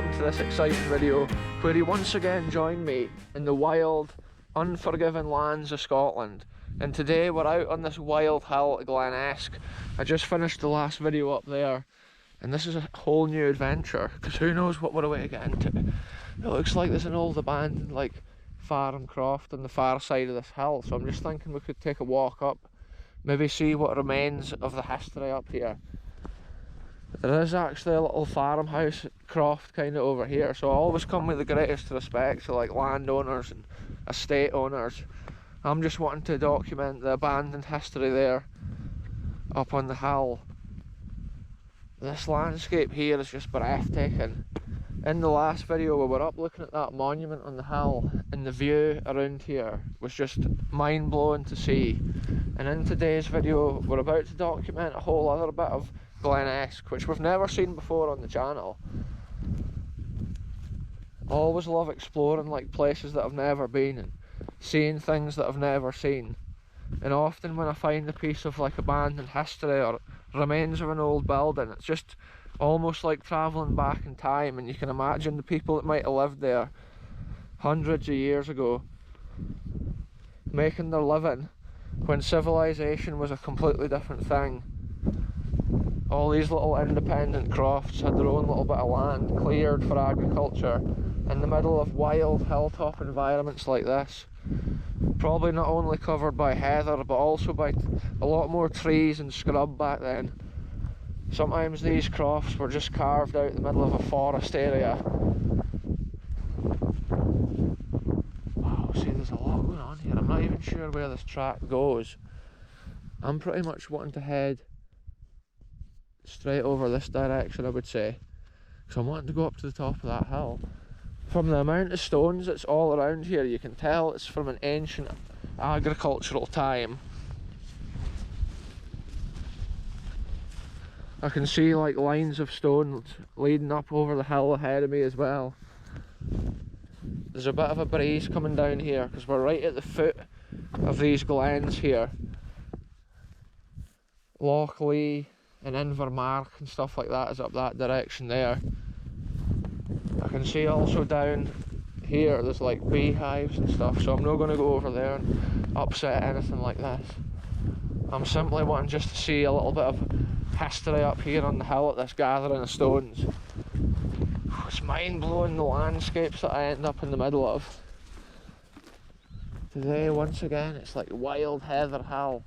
welcome to this exciting video where you once again join me in the wild, unforgiving lands of Scotland. And today we're out on this wild hill at Glen Esk. I just finished the last video up there and this is a whole new adventure because who knows what we're away to get into. It looks like there's an old abandoned farm croft on the far side of this hill, so I'm just thinking we could take a walk up, maybe see what remains of the history up here. There is actually a little farmhouse croft kind of over here, so I always come with the greatest respect to landowners and estate owners. I'm just wanting to document the abandoned history there up on the hill. This landscape here is just breathtaking. In the last video we were up looking at that monument on the hill and the view around here was just mind blowing to see. And in today's video we're about to document a whole other bit of Glen Esk, which we've never seen before on the channel. I always love exploring places that I've never been and seeing things that I've never seen. And often when I find a piece of abandoned history or remains of an old building, it's just almost like travelling back in time, and you can imagine the people that might have lived there hundreds of years ago, making their living when civilization was a completely different thing. All these little independent crofts had their own little bit of land cleared for agriculture in the middle of wild hilltop environments like this. Probably not only covered by heather but also by a lot more trees and scrub back then. Sometimes these crofts were just carved out in the middle of a forest area. Wow, see, there's a lot going on here. I'm not even sure where this track goes. I'm pretty much wanting to head straight over this direction, I would say, because I'm wanting to go up to the top of that hill. From the amount of stones that's all around here, you can tell it's from an ancient agricultural time. I can see lines of stone leading up over the hill ahead of me as well. There's a bit of a breeze coming down here because we're right at the foot of these glens here. Loch Lee and Invermark and stuff like that is up that direction there. I can see also down here there's beehives and stuff, so I'm not going to go over there and upset anything like this. I'm simply wanting just to see a little bit of history up here on the hill at this gathering of stones. It's mind blowing the landscapes that I end up in the middle of. Today once again it's like wild heather hill.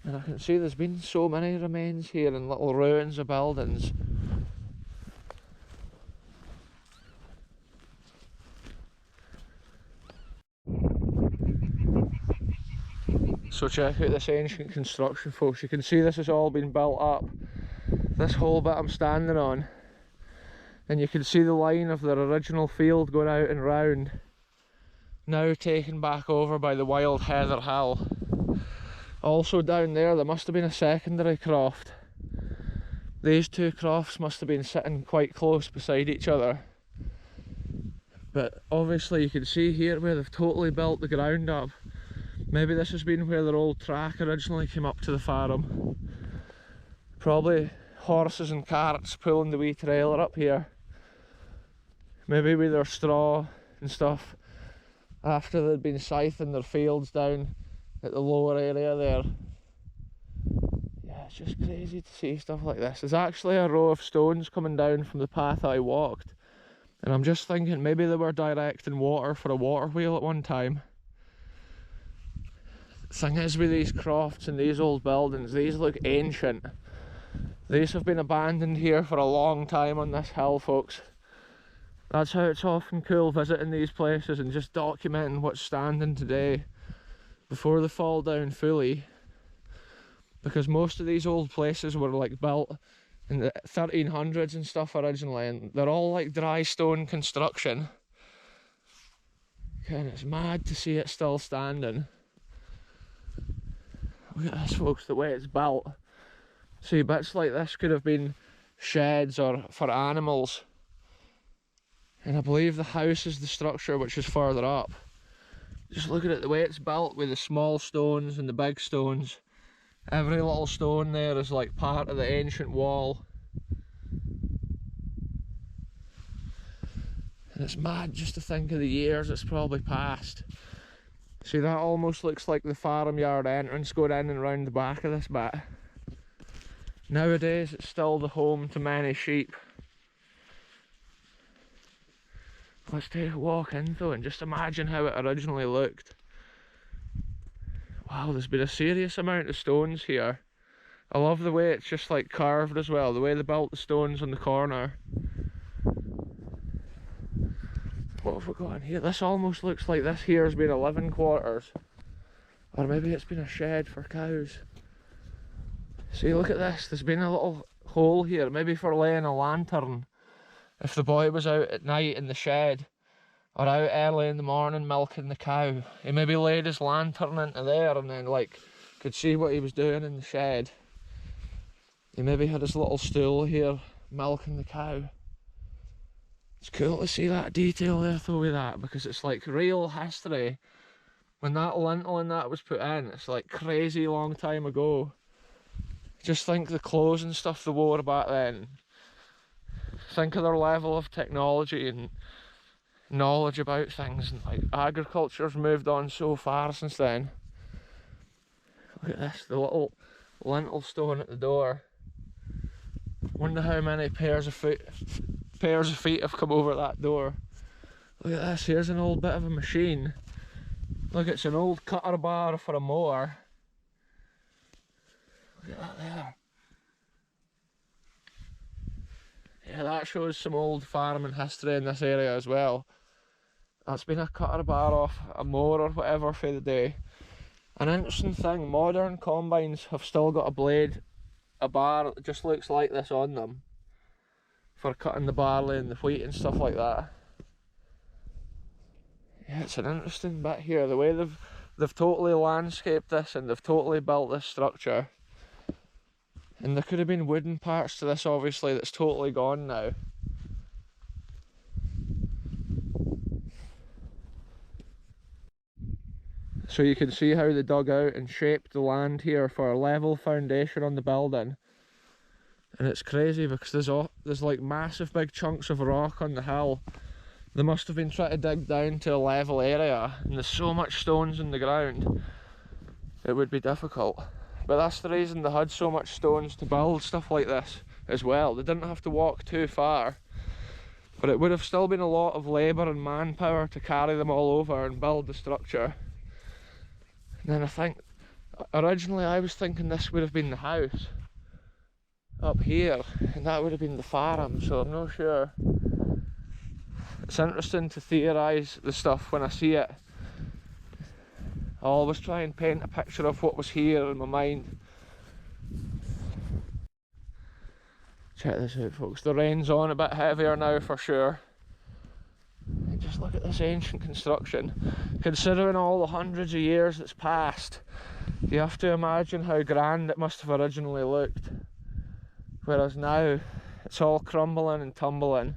And I can see there's been so many remains here and little ruins of buildings. So check out this ancient construction, folks. You can see this has all been built up. This whole bit I'm standing on. And you can see the line of their original field going out and round. Now taken back over by the wild heather hill. Also down there must have been a secondary croft. These two crofts must have been sitting quite close beside each other. But obviously you can see here where they've totally built the ground up. Maybe this has been where their old track originally came up to the farm. Probably horses and carts pulling the wee trailer up here. Maybe with their straw and stuff after they'd been scything their fields down at the lower area there. Yeah, it's just crazy to see stuff like this. There's actually a row of stones coming down from the path I walked, and I'm just thinking maybe they were directing water for a water wheel at one time. The thing is with these crofts and these old buildings, these look ancient. These have been abandoned here for a long time on this hill, folks. That's how it's often cool visiting these places and just documenting what's standing today before they fall down fully, because most of these old places were built in the 1300s and stuff originally, and they're all dry stone construction. And it's mad to see it still standing. Look at this, folks, the way it's built. See, bits like this could have been sheds or for animals, and I believe the house is the structure which is further up. Just looking at the way it's built with the small stones and the big stones. Every little stone there is part of the ancient wall. And it's mad just to think of the years it's probably passed. See, that almost looks like the farmyard entrance going in and round the back of this bit. Nowadays it's still the home to many sheep. Let's take a walk in though and just imagine how it originally looked. Wow, there's been a serious amount of stones here. I love the way it's just like carved as well, the way they built the stones on the corner. What have we got in here? This almost looks like this here has been a living quarters. Or maybe it's been a shed for cows. See, look at this, there's been a little hole here, maybe for laying a lantern. If the boy was out at night in the shed, or out early in the morning milking the cow, he maybe laid his lantern into there and then like could see what he was doing in the shed. He maybe had his little stool here milking the cow. It's cool to see that detail there though with that, because it's like real history. When that lintel and that was put in, it's like crazy long time ago. Just think the clothes and stuff they wore back then. Think of their level of technology and knowledge about things, and like agriculture's moved on so far since then. Look at this, the little lintel stone at the door. Wonder how many pairs of feet have come over that door. Look at this, here's an old bit of a machine. Look, it's an old cutter bar for a mower. Look at that there. Yeah, that shows some old farming history in this area as well. That's been a cutter bar off a mower or whatever for the day. An interesting thing, modern combines have still got a blade, a bar that just looks like this on them for cutting the barley and the wheat and stuff like that. Yeah, it's an interesting bit here, the way they've totally landscaped this and they've totally built this structure. And there could have been wooden parts to this obviously that's totally gone now. So you can see how they dug out and shaped the land here for a level foundation on the building. And it's crazy because there's like massive big chunks of rock on the hill. They must have been trying to dig down to a level area, and there's so much stones in the ground, it would be difficult. But that's the reason they had so much stones to build stuff like this as well. They didn't have to walk too far, but it would have still been a lot of labour and manpower to carry them all over and build the structure. And then I think, originally I was thinking this would have been the house up here, and that would have been the farm, so I'm not sure. It's interesting to theorise the stuff when I see it. I always try and paint a picture of what was here in my mind. Check this out folks, the rain's on a bit heavier now for sure. And just look at this ancient construction. Considering all the hundreds of years that's passed, you have to imagine how grand it must have originally looked. Whereas now, it's all crumbling and tumbling.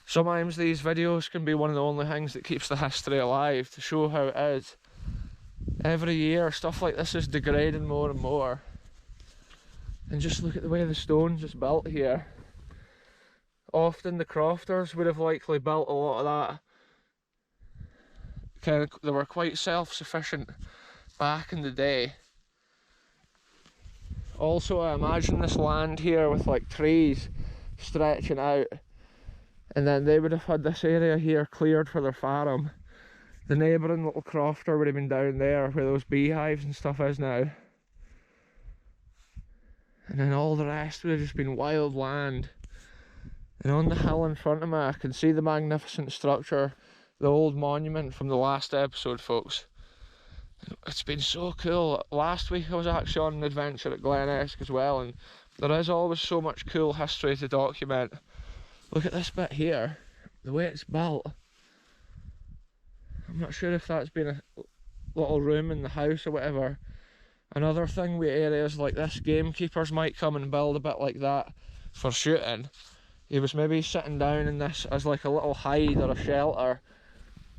Sometimes these videos can be one of the only things that keeps the history alive, to show how it is. Every year stuff like this is degrading more and more. And just look at the way the stones is built here. Often the crofters would have likely built a lot of that. They were quite self-sufficient back in the day. Also I imagine this land here with like trees stretching out, and then they would have had this area here cleared for their farm. The neighbouring little crofter would have been down there where those beehives and stuff is now. And then all the rest would have just been wild land. And on the hill in front of me I can see the magnificent structure, the old monument from the last episode folks. It's been so cool. Last week I was actually on an adventure at Glen Esk as well, and there is always so much cool history to document. Look at this bit here, the way it's built. I'm not sure if that's been a little room in the house or whatever. Another thing with areas like this, gamekeepers might come and build a bit like that for shooting. He was maybe sitting down in this as like a little hide or a shelter,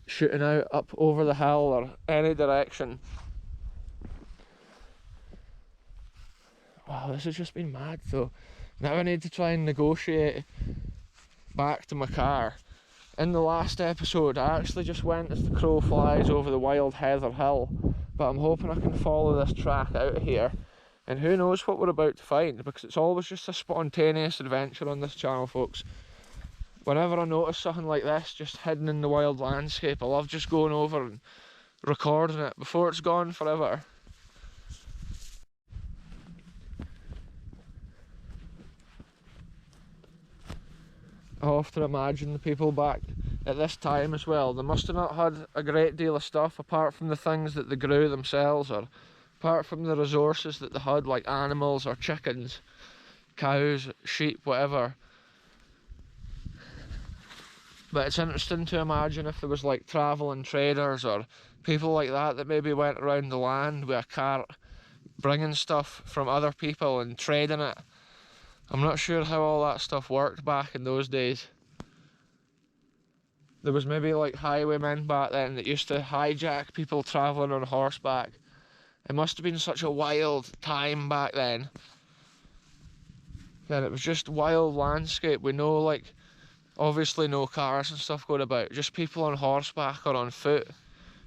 shooting out up over the hill or any direction. Wow, this has just been mad though. Now I need to try and negotiate back to my car in the last episode I actually just went as the crow flies over the wild heather hill, but I'm hoping I can follow this track out of here, and who knows what we're about to find, because it's always just a spontaneous adventure on this channel, folks. Whenever I notice something like this just hidden in the wild landscape, I love just going over and recording it before it's gone forever. I often imagine the people back at this time as well, they must have not had a great deal of stuff apart from the things that they grew themselves, or apart from the resources that they had, like animals or chickens, cows, sheep, whatever. But it's interesting to imagine if there was like travelling traders or people like that maybe went around the land with a cart bringing stuff from other people and trading it. I'm not sure how all that stuff worked back in those days. There was maybe like highwaymen back then that used to hijack people travelling on horseback. It must have been such a wild time back then. And it was just wild landscape. We know, like, obviously no cars and stuff going about, just people on horseback or on foot.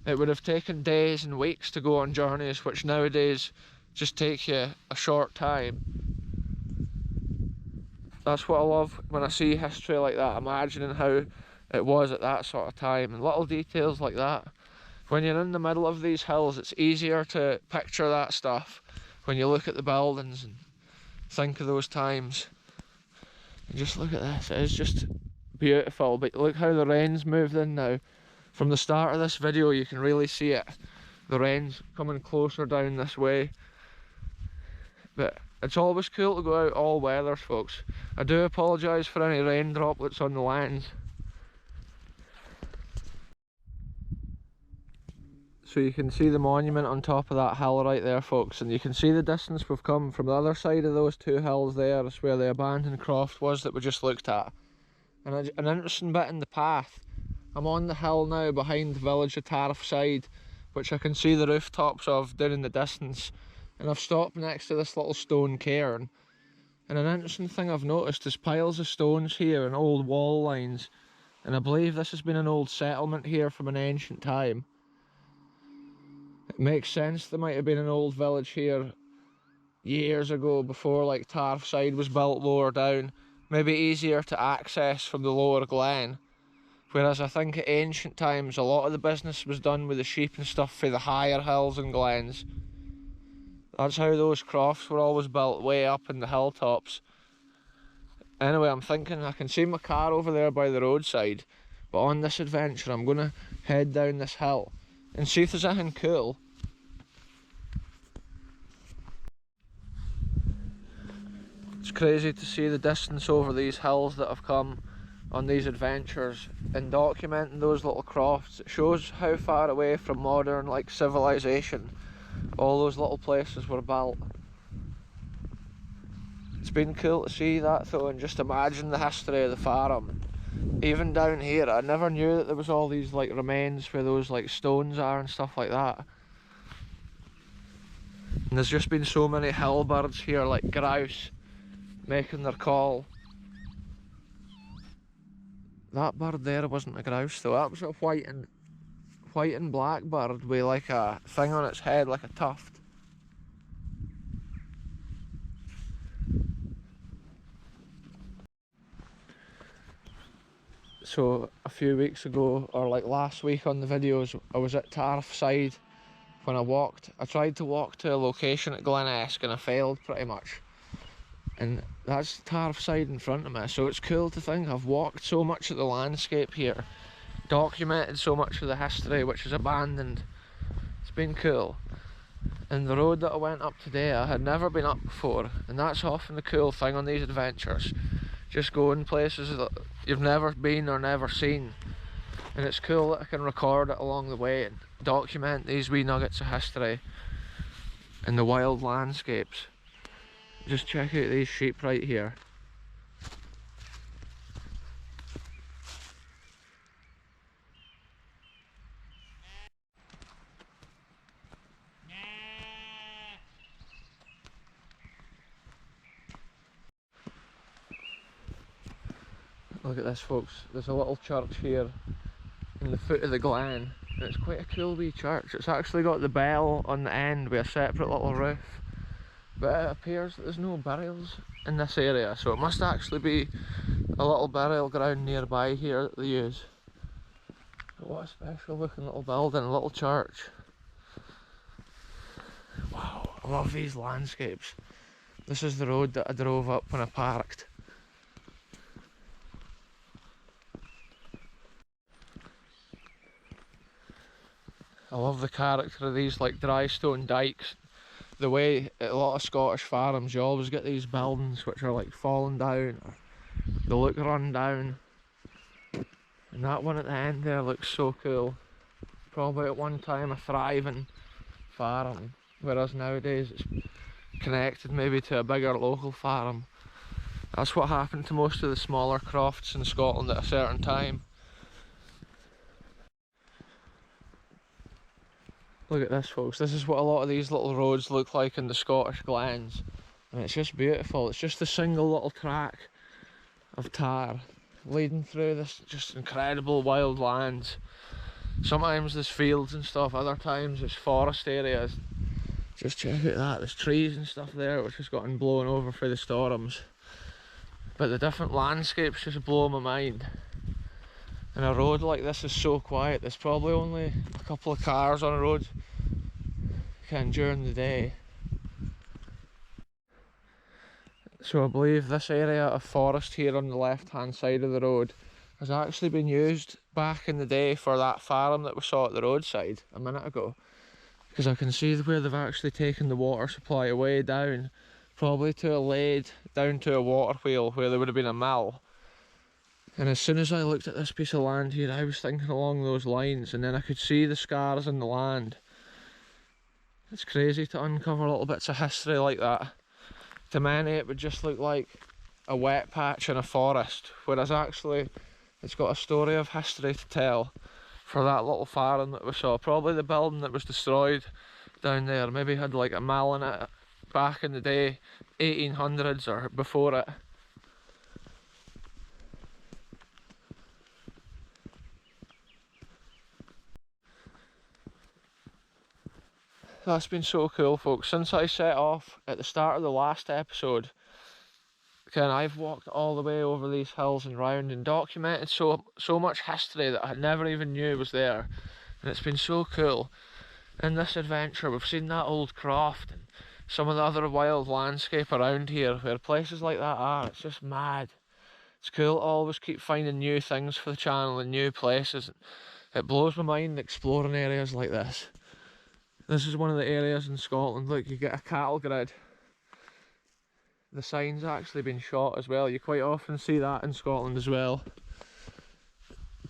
It would have taken days and weeks to go on journeys, which nowadays just take you a short time. That's what I love when I see history like that, imagining how it was at that sort of time, and little details like that. When you're in the middle of these hills, it's easier to picture that stuff when you look at the buildings and think of those times. And just look at this, it is just beautiful. But look how the rain's moved in now. From the start of this video you can really see it. The rain's coming closer down this way. But it's always cool to go out all weathers, folks. I do apologise for any rain droplets on the lens. So you can see the monument on top of that hill right there, folks, and you can see the distance we've come from the other side of those two hills there. Is where the abandoned croft was that we just looked at. And an interesting bit in the path, I'm on the hill now behind the village of Tarfside, which I can see the rooftops of down in the distance, and I've stopped next to this little stone cairn. And an interesting thing I've noticed is piles of stones here and old wall lines, and I believe this has been an old settlement here from an ancient time. It makes sense there might have been an old village here years ago, before like Tarfside was built lower down, maybe easier to access from the lower glen. Whereas I think at ancient times a lot of the business was done with the sheep and stuff for the higher hills and glens. That's how those crofts were always built, way up in the hilltops. Anyway, I'm thinking I can see my car over there by the roadside, but on this adventure I'm going to head down this hill and see if there's anything cool. It's crazy to see the distance over these hills that I've come on these adventures, and documenting those little crofts. It shows how far away from modern like civilization all those little places were built. It's been cool to see that though, and just imagine the history of the farm. Even down here, I never knew that there was all these like remains where those like stones are and stuff like that. And there's just been so many hill birds here, like grouse, making their call. That bird there wasn't a grouse though, that was a white and black bird with like a thing on its head, like a tuft. So a few weeks ago, or like last week on the videos, I was at Tarfside when I walked. I tried to walk to a location at Glen Esk and I failed pretty much. And that's Tarfside in front of me, so it's cool to think I've walked so much of the landscape here, documented so much of the history which is abandoned. It's been cool. And the road that I went up today, I had never been up before, and that's often the cool thing on these adventures. Just going places that you've never been or never seen, and it's cool that I can record it along the way and document these wee nuggets of history and the wild landscapes. Just check out these sheep right here. Look at this, folks. There's a little church here in the foot of the glen, and it's quite a cool wee church. It's actually got the bell on the end with a separate little roof, but it appears that there's no burials in this area, so it must actually be a little burial ground nearby here that they use. But what a special looking little building, a little church. Wow, I love these landscapes. This is the road that I drove up when I parked. I love the character of these like dry stone dikes. The way at a lot of Scottish farms you always get these buildings which are like falling down, or they look run down. And that one at the end there looks so cool. Probably at one time a thriving farm, whereas nowadays it's connected maybe to a bigger local farm. That's what happened to most of the smaller crofts in Scotland at a certain time. Look at this, folks. This is what a lot of these little roads look like in the Scottish glens, and it's just beautiful. It's just a single little track of tar leading through this just incredible wild lands. Sometimes there's fields and stuff, other times it's forest areas. Just check out that, there's trees and stuff there which has gotten blown over for the storms. But the different landscapes just blow my mind. And a road like this is so quiet, there's probably only a couple of cars on a road during the day. So I believe this area of forest here on the left hand side of the road has actually been used back in the day for that farm that we saw at the roadside a minute ago. Because I can see where they've actually taken the water supply away down, probably to a lade, down to a water wheel where there would have been a mill. And as soon as I looked at this piece of land here, I was thinking along those lines, and then I could see the scars in the land. It's crazy to uncover little bits of history like that. To many it would just look like a wet patch in a forest, whereas actually it's got a story of history to tell for that little farm that we saw. Probably the building that was destroyed down there maybe had like a mill in it back in the day, 1800s or before it. That's been so cool, folks. Since I set off at the start of the last episode, I've walked all the way over these hills and round and documented so much history that I never even knew was there. And it's been so cool. In this adventure we've seen that old croft and some of the other wild landscape around here where places like that are. It's just mad. It's cool to always keep finding new things for the channel and new places. It blows my mind exploring areas like this. This is one of the areas in Scotland, look, you get a cattle grid. The sign's actually been shot as well, you quite often see that in Scotland as well.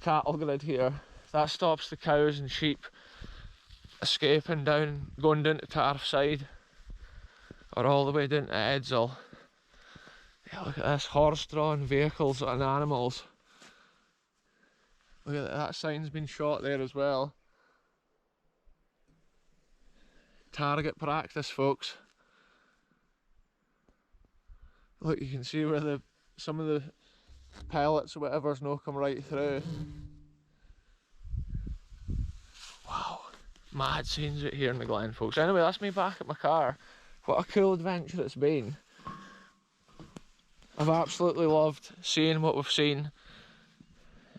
Cattle grid here, that stops the cows and sheep escaping down, going down to Tarfside, or all the way down to Edzell. Yeah, look at this, horse-drawn vehicles and animals. Look at that sign's been shot there as well. Target practice, folks. Look, you can see where some of the pellets or whatever's no come right through. Wow, mad scenes out here in the glen, folks. Anyway, that's me back at my car. What a cool adventure it's been. I've absolutely loved seeing what we've seen,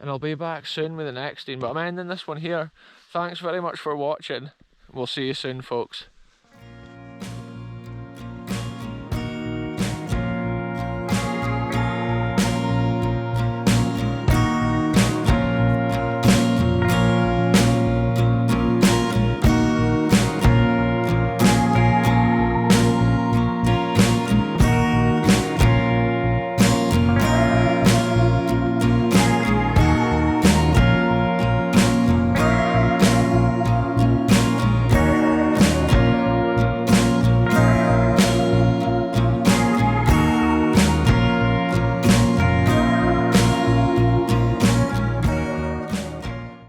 and I'll be back soon with the next one, but I'm ending this one here. Thanks very much for watching. We'll see you soon, folks.